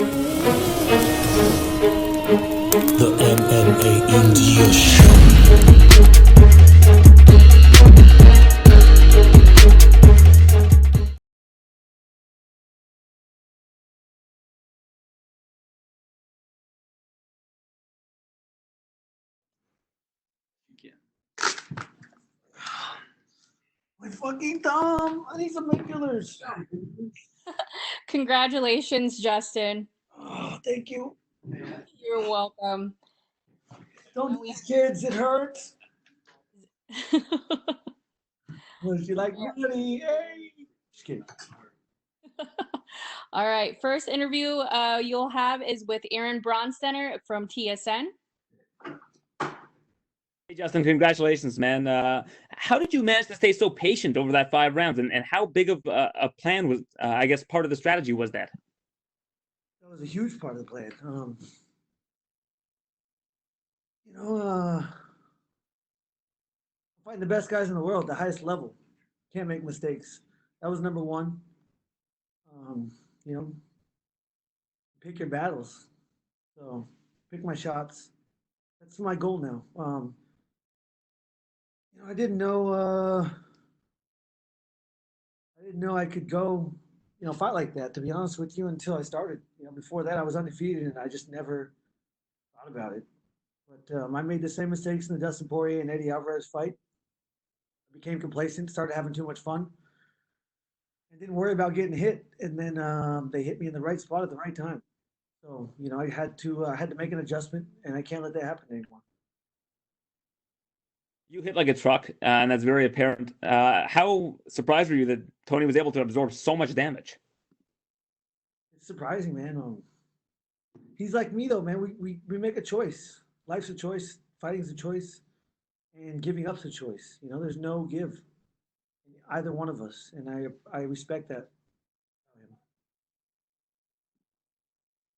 The MMA India Show. My fucking thumb! I need some painkillers. Congratulations, Justin. Oh, thank you. You're welcome. Don't do these kids, it hurts. Was you like money? Hey. Just kidding. All right, first interview you'll have is with Aaron Bronsteiner from TSN. Hey, Justin, congratulations, man. How did you manage to stay so patient over that 5 rounds? And how big of a plan was, I guess, part of the strategy was that? That was a huge part of the plan. Fighting the best guys in the world, the highest level. Can't make mistakes. That was number one. You know, pick your battles. So pick my shots. That's my goal now. I didn't know. I didn't know I could go, fight like that. To be honest with you, until I started. Before that, I was undefeated, and I just never thought about it. But I made the same mistakes in the Dustin Poirier and Eddie Alvarez fight. I became complacent, started having too much fun, and didn't worry about getting hit. And then they hit me in the right spot at the right time. So I had to make an adjustment, and I can't let that happen anymore. You hit like a truck, and that's very apparent. How surprised were you that Tony was able to absorb so much damage? It's surprising, man. He's like me, though, man. We make a choice. Life's a choice. Fighting's a choice. And giving up's a choice. There's no give in either one of us. And I respect that.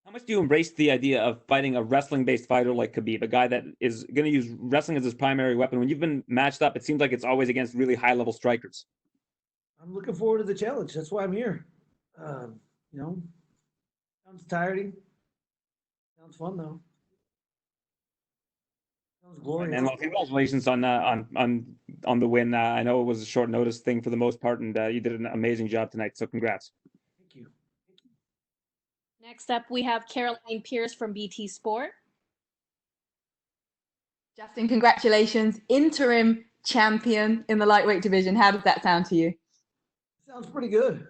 How much do you embrace the idea of fighting a wrestling-based fighter like Khabib, a guy that is going to use wrestling as his primary weapon? When you've been matched up, it seems like it's always against really high-level strikers. I'm looking forward to the challenge. That's why I'm here. Sounds tiring. Sounds fun, though. Sounds glorious. And well, congratulations on the win. I know it was a short notice thing for the most part, and you did an amazing job tonight. So congrats. Thank you. Next up, we have Caroline Pierce from BT Sport. Justin, congratulations. Interim champion in the lightweight division. How does that sound to you? Sounds pretty good.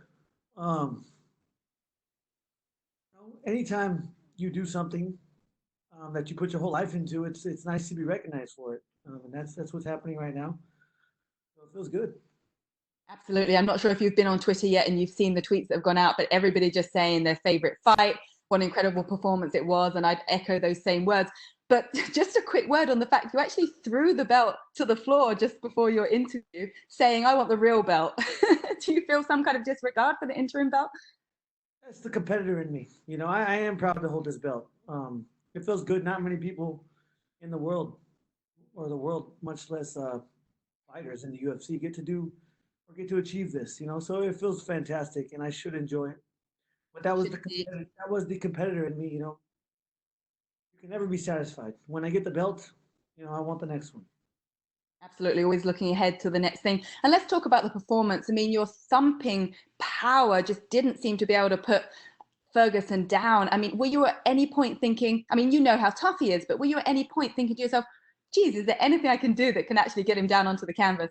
Anytime you do something that you put your whole life into, it's nice to be recognized for it. And that's what's happening right now. So it feels good. Absolutely. I'm not sure if you've been on Twitter yet and you've seen the tweets that have gone out, but everybody just saying their favorite fight, what an incredible performance it was. And I'd echo those same words. But just a quick word on the fact you actually threw the belt to the floor just before your interview saying, I want the real belt. Do you feel some kind of disregard for the interim belt? That's the competitor in me. I am proud to hold this belt. It feels good. Not many people in the world, much less fighters in the UFC, get to achieve this. So it feels fantastic, and I should enjoy it. But that was the competitor in me. You can never be satisfied. When I get the belt, I want the next one. Absolutely, always looking ahead to the next thing. And let's talk about the performance. I mean, your thumping power just didn't seem to be able to put Ferguson down. I mean, were you at any point thinking, you know how tough he is, but were you at any point thinking to yourself, geez, is there anything I can do that can actually get him down onto the canvas?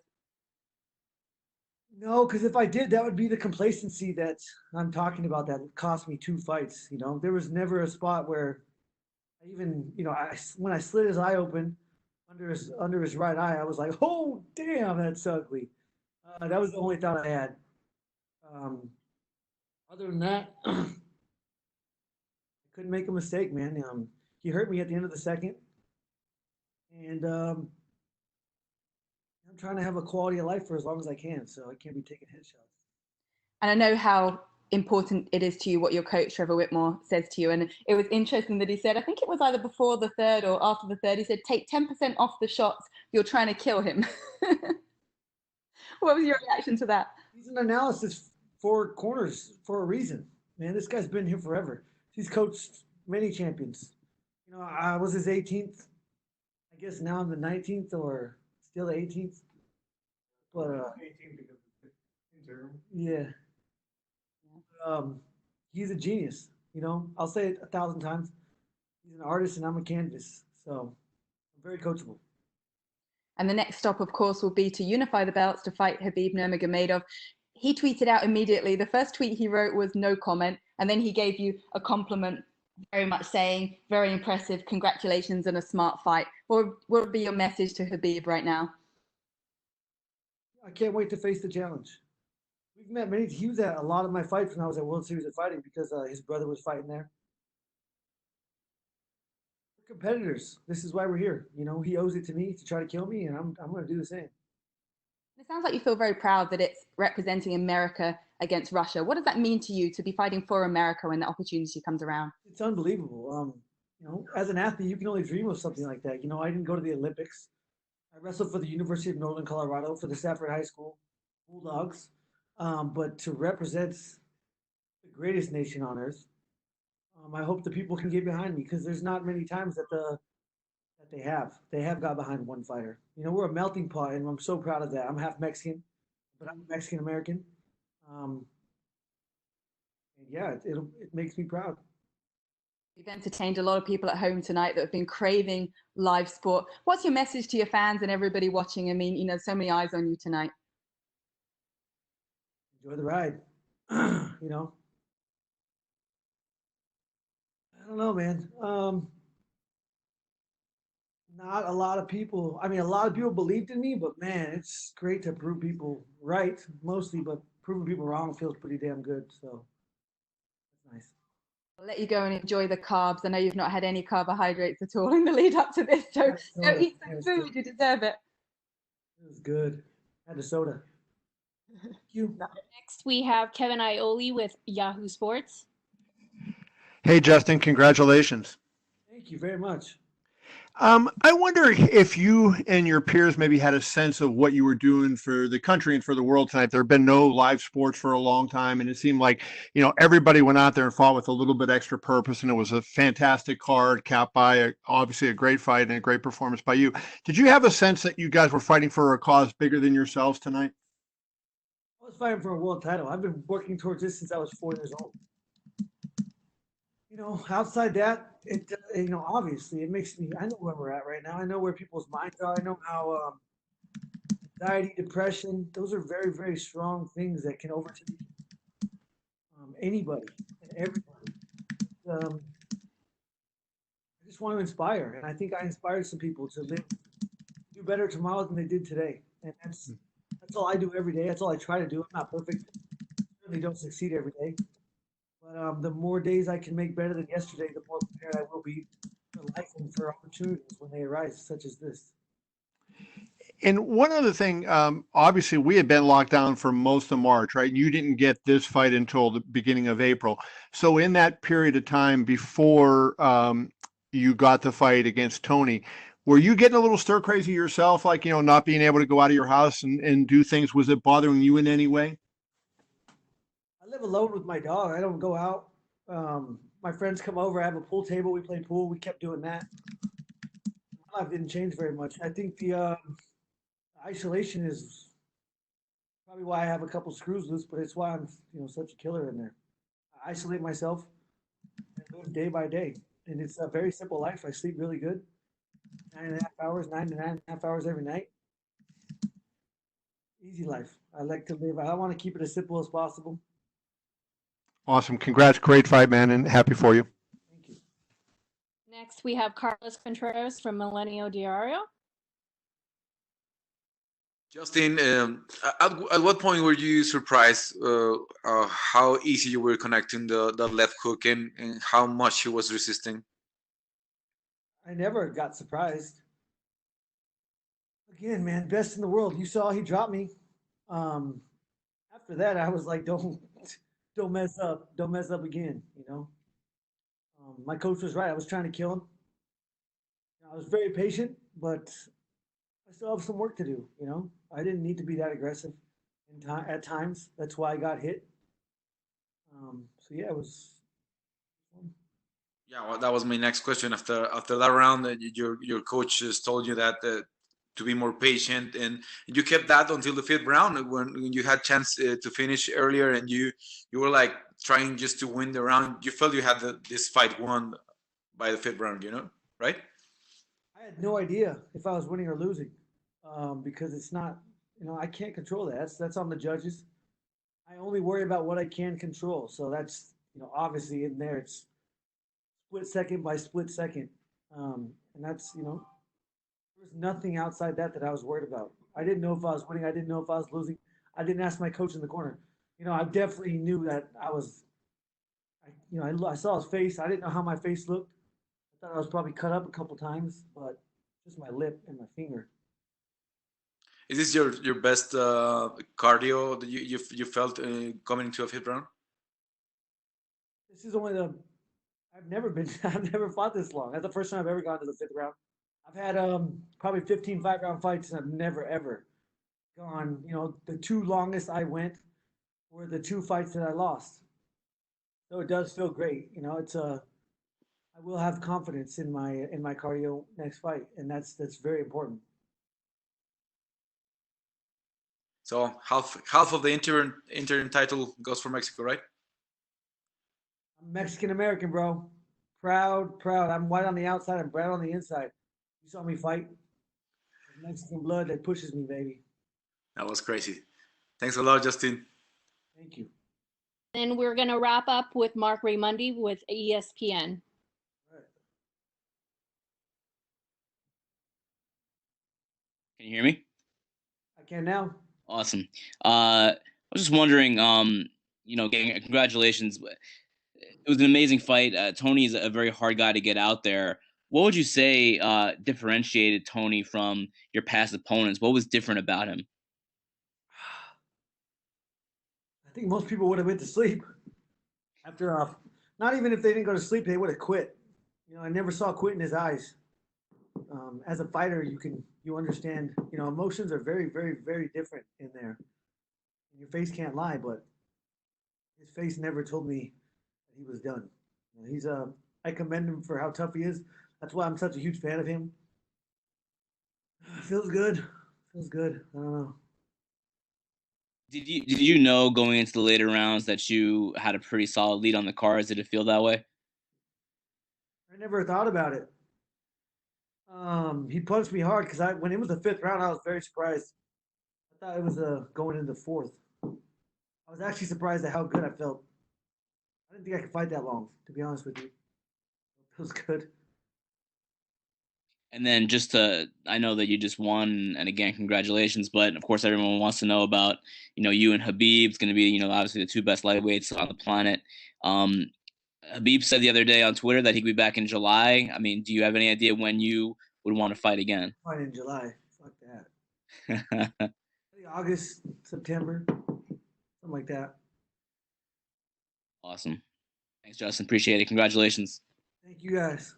No, because if I did, that would be the complacency that I'm talking about that cost me 2 fights. There was never a spot where I even, when I slid his eye open under his right eye, I was like, oh, damn, that's ugly. That was the only thought I had. Other than that, I couldn't make a mistake, man. He hurt me at the end of the second. And I'm trying to have a quality of life for as long as I can, so I can't be taking headshots. And I know how important it is to you what your coach Trevor Whitmore says to you, and it was interesting that he said, I think it was either before the third or after the third, he said, take 10% off the shots, you're trying to kill him. What was your reaction to that? He's an analysis for corners for a reason, man. This guy's been here forever. He's coached many champions. You know, I was his 18th. I guess now I'm the 19th or still the 18th. But 18th because yeah, um, he's a genius. You know, I'll say it 1,000 times. He's an artist, and I'm a canvas. So I'm very coachable. And the next stop, of course, will be to unify the belts to fight Khabib Nurmagomedov. He tweeted out immediately. The first tweet he wrote was no comment, and then he gave you a compliment, very much saying, very impressive, congratulations, and a smart fight. What would be your message to Khabib right now? I can't wait to face the challenge. We've met many. He was at a lot of my fights when I was at World Series of Fighting because his brother was fighting there. We're competitors. This is why we're here. You know, he owes it to me to try to kill me, and I'm going to do the same. It sounds like you feel very proud that it's representing America against Russia. What does that mean to you to be fighting for America when the opportunity comes around? It's unbelievable. You know, as an athlete, you can only dream of something like that. You know, I didn't go to the Olympics. I wrestled for the University of Northern Colorado for the Stafford High School Bulldogs. But to represent the greatest nation on earth, I hope the people can get behind me because there's not many times that they have got behind one fighter. You know, we're a melting pot, and I'm so proud of that. I'm half Mexican, but I'm Mexican American. Um, and yeah, it makes me proud. You've entertained a lot of people at home tonight that have been craving live sport. What's your message to your fans and everybody watching? I mean, you know, so many eyes on you tonight. Enjoy the ride. You know, I don't know, man. Not a lot of people. I mean, a lot of people believed in me, but man, it's great to prove people right, mostly, but proving people wrong feels pretty damn good. So that's nice. I'll let you go and enjoy the carbs. I know you've not had any carbohydrates at all in the lead up to this, so Had a go soda. eat Had a some soda. food. You deserve it. It was good. Had a soda. Thank you. Next, we have Kevin Ioli with Yahoo Sports. Hey, Justin, congratulations. Thank you very much. I wonder if you and your peers maybe had a sense of what you were doing for the country and for the world tonight. There have been no live sports for a long time, and it seemed like, you know, everybody went out there and fought with a little bit extra purpose, and it was a fantastic card capped by obviously a great fight and a great performance by you. Did you have a sense that you guys were fighting for a cause bigger than yourselves tonight? I was fighting for a world title. I've been working towards this since I was 4 years old. You know, outside that, you know, obviously it makes me, I know where we're at right now. I know where people's minds are. I know how anxiety, depression, those are very, very strong things that can overtake anybody and everybody. Um, I just want to inspire, and I think I inspired some people to do better tomorrow than they did today. And that's all I do every day. That's all I try to do. I'm not perfect. I certainly don't succeed every day. But the more days I can make better than yesterday, the more prepared I will be for life and for opportunities when they arise, such as this. And one other thing, obviously, we had been locked down for most of March, right? You didn't get this fight until the beginning of April. So in that period of time before you got the fight against Tony, were you getting a little stir crazy yourself, like, you know, not being able to go out of your house and do things? Was it bothering you in any way? I live alone with my dog. I don't go out. My friends come over. I have a pool table. We play pool. We kept doing that. My life didn't change very much. I think the isolation is probably why I have a couple screws loose, but it's why I'm, you know, such a killer in there. I isolate myself and live day by day, and it's a very simple life. I sleep really good, 9.5 hours, 9 to 9.5 hours every night. Easy life. I like to live. I want to keep it as simple as possible. Awesome. Congrats. Great fight, man, and happy for you. Thank you. Next, we have Carlos Contreras from Milenio Diario. Justin, at what point were you surprised how easy you were connecting the left hook and how much he was resisting? I never got surprised. Again, man, best in the world. You saw he dropped me. After that, I was like, don't mess up, don't mess up again. You know, my coach was right. I was trying to kill him. I was very patient, but I still have some work to do. You know, I didn't need to be that aggressive at times. That's why I got hit. So yeah, it was. Yeah, well, that was my next question. After that round, your coach just told you that to be more patient, and you kept that until the fifth round when you had chance to finish earlier, and you were like trying just to win the round. You felt you had this fight won by the fifth round, right? I had no idea if I was winning or losing, because it's not, I can't control that. That's on the judges. I only worry about what I can control. So that's, obviously in there, it's split second by split second. And that's, there was nothing outside that I was worried about. I didn't know if I was winning. I didn't know if I was losing. I didn't ask my coach in the corner. I definitely knew that I saw his face. I didn't know how my face looked. I thought I was probably cut up a couple times, but just my lip and my finger. Is this your best cardio that you felt coming into a fifth round? This is only I've never been, I've never fought this long. That's the first time I've ever gone to the fifth round. I've had probably 15 5-round fights, and I've never ever gone. The two longest I went were the two fights that I lost. So it does feel great. I will have confidence in my cardio next fight, and that's very important. So half of the interim title goes for Mexico, right? I'm Mexican American, bro. Proud. I'm white on the outside. I'm brown on the inside. You saw me fight. Mexican blood that pushes me, baby. That was crazy. Thanks a lot, Justin. Thank you. Then we're going to wrap up with Mark Raymundi with ESPN. Can you hear me? I can now. Awesome. I was just wondering, getting congratulations. It was an amazing fight. Tony is a very hard guy to get out there. What would you say differentiated Tony from your past opponents? What was different about him? I think most people would have went to sleep after. Not even if they didn't go to sleep, they would have quit. I never saw quit in his eyes. As a fighter, you understand. Emotions are very, very, very different in there. Your face can't lie, but his face never told me that he was done. I commend him for how tough he is. That's why I'm such a huge fan of him. Feels good. I don't know. Did you know going into the later rounds that you had a pretty solid lead on the cards? Did it feel that way? I never thought about it. He punched me hard because when it was the fifth round, I was very surprised. I thought it was going into the fourth. I was actually surprised at how good I felt. I didn't think I could fight that long, to be honest with you. It was good. And then I know that you just won, and again, congratulations. But of course, everyone wants to know about, you and Habib's going to be, obviously the two best lightweights on the planet. Habib said the other day on Twitter that he could be back in July. I mean, do you have any idea when you would want to fight again? Fight in July. Fuck that. August, September, something like that. Awesome. Thanks, Justin. Appreciate it. Congratulations. Thank you, guys.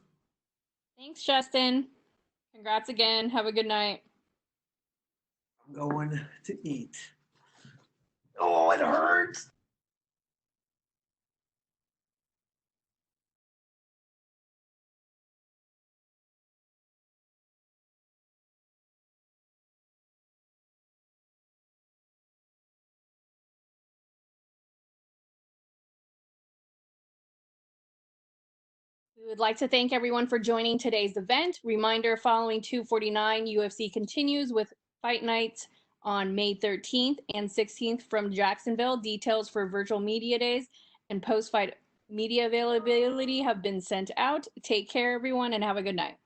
Thanks, Justin. Congrats again. Have a good night. I'm going to eat. Oh, it hurts. We would like to thank everyone for joining today's event. Reminder, following 249, UFC continues with Fight Nights on May 13th and 16th from Jacksonville. Details for virtual media days and post-fight media availability have been sent out. Take care, everyone, and have a good night.